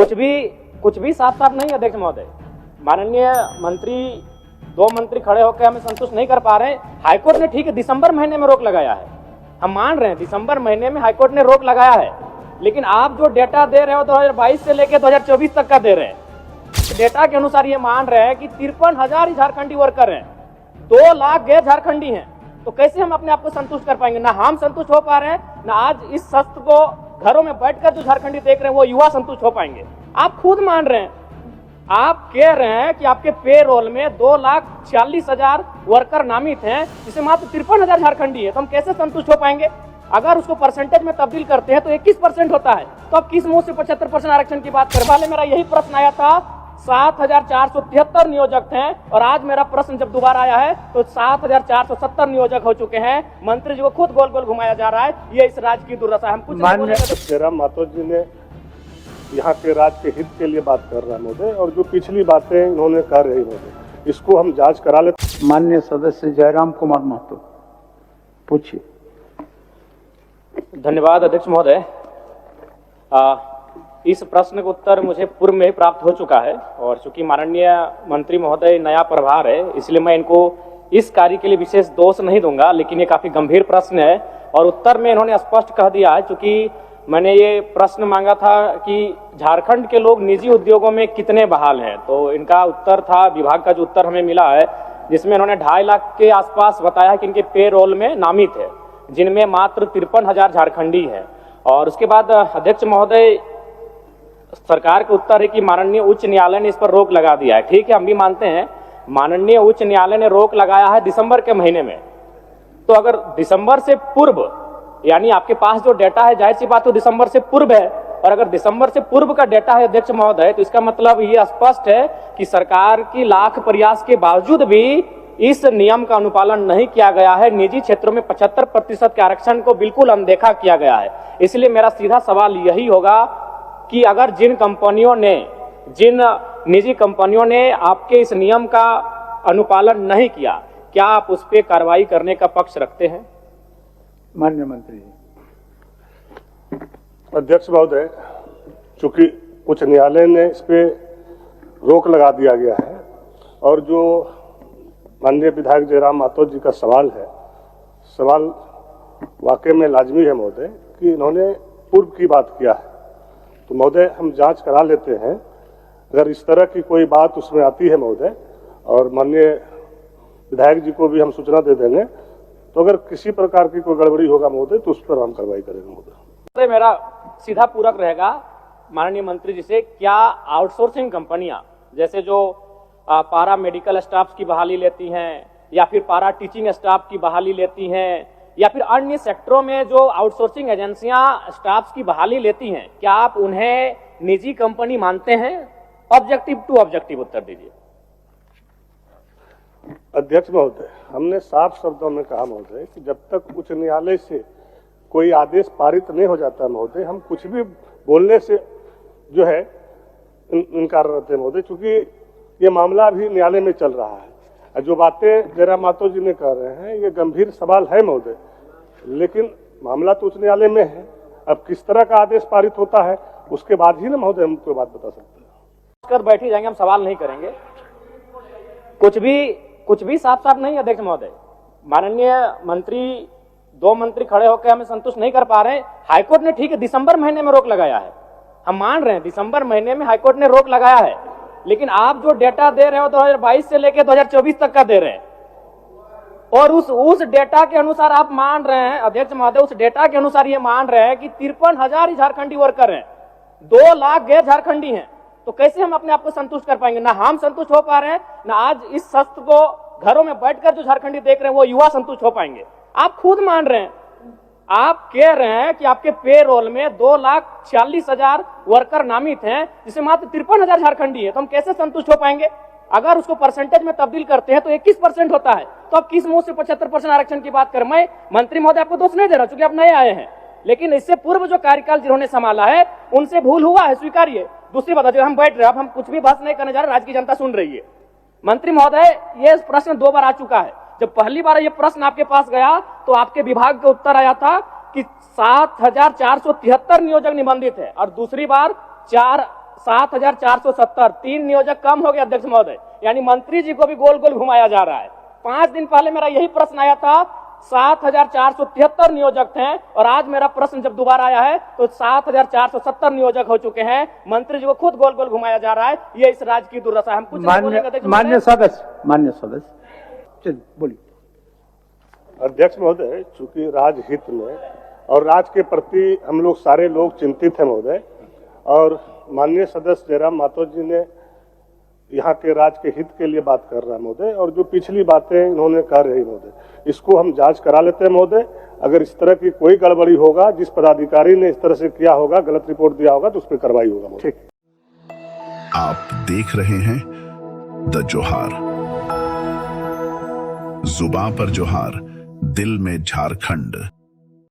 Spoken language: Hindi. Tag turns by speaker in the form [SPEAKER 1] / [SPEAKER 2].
[SPEAKER 1] कुछ भी साफ साफ नहीं अध्यक्ष महोदय। माननीय मंत्री, दो मंत्री खड़े होकर हमें संतुष्ट नहीं कर पा रहे। हाईकोर्ट ने ठीक है दिसंबर महीने में रोक लगाया है, हम मान रहे हैं दिसंबर महीने में हाईकोर्ट ने रोक लगाया है, लेकिन आप जो डेटा दे रहे हो 2022 से लेकर 2024 तक का दे रहे हैं, डेटा के अनुसार ये मान रहे हैं कि 53,000 झारखंडी वर्कर हैं, 2 लाख गैर झारखंडी हैं। तो कैसे हम अपने आप को संतुष्ट कर पाएंगे? ना हम संतुष्ट हो पा रहे हैं, ना आज इस शस्त्र को घरों में बैठकर जो झारखंडी देख रहे हैं वो युवा संतुष्ट हो पाएंगे। आप खुद मान रहे हैं, आप कह रहे हैं कि आपके पेरोल में 2,46,000 वर्कर नामित हैं, जिसे मात्र 53,000 झारखंडी है, तो हम कैसे संतुष्ट हो पाएंगे? अगर उसको परसेंटेज में तब्दील करते हैं तो 21% होता है, तो अब किस मुंह से 75% आरक्षण की बात करें? पहले मेरा यही प्रश्न आया था, 7,473 नियोजक थे, और आज मेरा प्रश्न जब दोबारा आया है तो 7,470 नियोजक हो चुके हैं। मंत्री जी को खुद गोल गोल घुमाया जा रहा है, ये इस राज्य की दुर्दशा है। हम कुछ
[SPEAKER 2] माननीय जयराम मातो जी ने यहाँ के राज्य के हित के लिए बात कर रहा है महोदय, और जो पिछली बातें इन्होंने कर रही महोदय, इसको हम जांच करा लेते।
[SPEAKER 3] माननीय सदस्य जयराम कुमार महतो, पूछिए।
[SPEAKER 1] धन्यवाद अध्यक्ष महोदय। इस प्रश्न का उत्तर मुझे पूर्व में ही प्राप्त हो चुका है, और चूंकि माननीय मंत्री महोदय नया प्रभार है, इसलिए मैं इनको इस कार्य के लिए विशेष दोष नहीं दूंगा, लेकिन ये काफी गंभीर प्रश्न है और उत्तर में इन्होंने स्पष्ट कह दिया है। चूंकि मैंने ये प्रश्न मांगा था कि झारखंड के लोग निजी उद्योगों में कितने बहाल हैं, तो इनका उत्तर था, विभाग का जो उत्तर हमें मिला है, जिसमें इन्होंने 2.5 लाख के आसपास बताया कि इनके पेरोल में नामित है, जिनमें मात्र 53,000 झारखंडी है। और उसके बाद अध्यक्ष महोदय, सरकार का उत्तर है कि माननीय उच्च न्यायालय ने इस पर रोक लगा दिया है। ठीक है, हम भी मानते हैं माननीय उच्च न्यायालय ने रोक लगाया है दिसंबर के महीने में, तो अगर दिसंबर से पूर्व, यानी आपके पास जो डेटा है, जाहिर सी बात है दिसंबर से पूर्व है, और अगर दिसंबर से पूर्व का डेटा है अध्यक्ष महोदय, तो इसका मतलब ये स्पष्ट है कि सरकार की लाख प्रयास के बावजूद भी इस नियम का अनुपालन नहीं किया गया है। निजी क्षेत्रों में 75% के आरक्षण को बिल्कुल अनदेखा किया गया है। इसलिए मेरा सीधा सवाल यही होगा कि अगर जिन निजी कंपनियों ने आपके इस नियम का अनुपालन नहीं किया, क्या आप उस पर कार्रवाई करने का पक्ष रखते हैं?
[SPEAKER 3] माननीय मंत्री जी।
[SPEAKER 2] अध्यक्ष महोदय, चूंकि उच्च न्यायालय ने इस पे रोक लगा दिया गया है, और जो माननीय विधायक जयराम मातो जी का सवाल है, सवाल वाकई में लाजमी है महोदय कि इन्होंने पूर्व की बात किया है, तो महोदय हम जांच करा लेते हैं। अगर इस तरह की कोई बात उसमें आती है महोदय, और माननीय विधायक जी को भी हम सूचना दे देंगे, तो अगर किसी प्रकार की कोई गड़बड़ी होगा महोदय तो उस पर हम कार्रवाई करेंगे महोदय।
[SPEAKER 1] मेरा सीधा पूरक रहेगा माननीय मंत्री जी से, क्या आउटसोर्सिंग कंपनियां जैसे जो पारा मेडिकल स्टाफ की बहाली लेती हैं, या फिर पारा टीचिंग स्टाफ की बहाली लेती हैं, या फिर अन्य सेक्टरों में जो आउटसोर्सिंग एजेंसियां स्टाफ की बहाली लेती हैं, क्या आप उन्हें निजी कंपनी मानते हैं? ऑब्जेक्टिव टू ऑब्जेक्टिव उत्तर दीजिए।
[SPEAKER 2] अध्यक्ष महोदय, हमने साफ शब्दों में कहा महोदय कि जब तक उच्च न्यायालय से कोई आदेश पारित नहीं हो जाता महोदय, हम कुछ भी बोलने से जो है इनकार रहते हैं महोदय, क्योंकि ये मामला अभी न्यायालय में चल रहा है। जो बातें जयराम मातो जी ने कह रहे हैं ये गंभीर सवाल है महोदय, लेकिन मामला तो उच्च न्यायालय में है। अब किस तरह का आदेश पारित होता है उसके बाद ही ना महोदय हम कोई बात बता सकते हैं।
[SPEAKER 1] कर बैठी जाएंगे, हम सवाल नहीं करेंगे। कुछ भी साफ साफ नहीं अध्यक्ष महोदय। माननीय मंत्री, दो मंत्री खड़े होकर हमें संतुष्ट नहीं कर पा रहे। हाईकोर्ट ने ठीक है दिसंबर महीने में रोक लगाया है, हम मान रहे हैं दिसंबर महीने में हाईकोर्ट ने रोक लगाया है, लेकिन आप जो डेटा दे रहे हो 2022 से लेकर 2024 तक का दे रहे हैं, और उस डेटा के अनुसार आप मान रहे हैं अध्यक्ष महोदय, उस डेटा के अनुसार ये मान रहे हैं कि 53,000 झारखंडी वर्कर हैं, 2 लाख गैर झारखंडी हैं। तो कैसे हम अपने आप को संतुष्ट कर पाएंगे? ना हम संतुष्ट हो पा रहे हैं, ना आज इस शस्त्र को घरों में बैठकर जो झारखंडी देख रहे हैं वो युवा संतुष्ट हो पाएंगे। आप खुद मान रहे हैं, आप कह रहे हैं कि आपके पेरोल में 2,46,000 वर्कर नामित हैं, जिसे मात्र 53,000 झारखंडी है, तो हम कैसे संतुष्ट हो पाएंगे? अगर उसको परसेंटेज में तब्दील करते हैं तो 21% होता है, तो अब किस मुंह से 75% आरक्षण की बात करें? मैं मंत्री महोदय आपको दोष नहीं दे रहा, चूंकि आप नए आए हैं, लेकिन इससे पूर्व जो कार्यकाल जिन्होंने संभाला है उनसे भूल हुआ है, स्वीकारिए। दूसरी बात, जो हम बैठ रहे हैं, अब हम कुछ भी बहस नहीं करने जा रहे, राज्य की जनता सुन रही है। मंत्री महोदय, ये प्रश्न 2 बार आ चुका है। जब पहली बार ये प्रश्न आपके पास गया तो आपके विभाग का उत्तर आया था कि 7,473 नियोजक निबंधित है, और दूसरी बार 7,470, 3 नियोजक कम हो गए अध्यक्ष महोदय, यानी मंत्री जी को भी गोल गोल घुमाया जा रहा है। 5 दिन पहले मेरा यही प्रश्न आया था, 7,473 नियोजक थे, और आज मेरा प्रश्न जब दोबारा आया है तो 7,470 नियोजक हो चुके हैं। मंत्री जी को खुद गोल गोल घुमाया जा रहा है। ये इस राज्य की दुर्दशा है। हम कुछ नहीं बोलेंगे अध्यक्ष
[SPEAKER 3] मान्य सदस्य चलिए बोलिए।
[SPEAKER 2] अध्यक्ष महोदय, चूंकि राजहित में और राज्य के प्रति हम लोग सारे लोग चिंतित हैं महोदय, और माननीय सदस्य जयराम मातो जी ने यहाँ के राज्य के हित के लिए बात कर रहा है महोदय, और जो पिछली बातें इन्होंने कह रही महोदय, इसको हम जांच करा लेते हैं महोदय। अगर इस तरह की कोई गड़बड़ी होगा, जिस पदाधिकारी ने इस तरह से किया होगा, गलत रिपोर्ट दिया होगा, तो उस पर कार्रवाई होगा महोदय।
[SPEAKER 3] ठीक।
[SPEAKER 4] आप देख रहे हैं द जोहार, जुबां पर जोहार, दिल में झारखंड।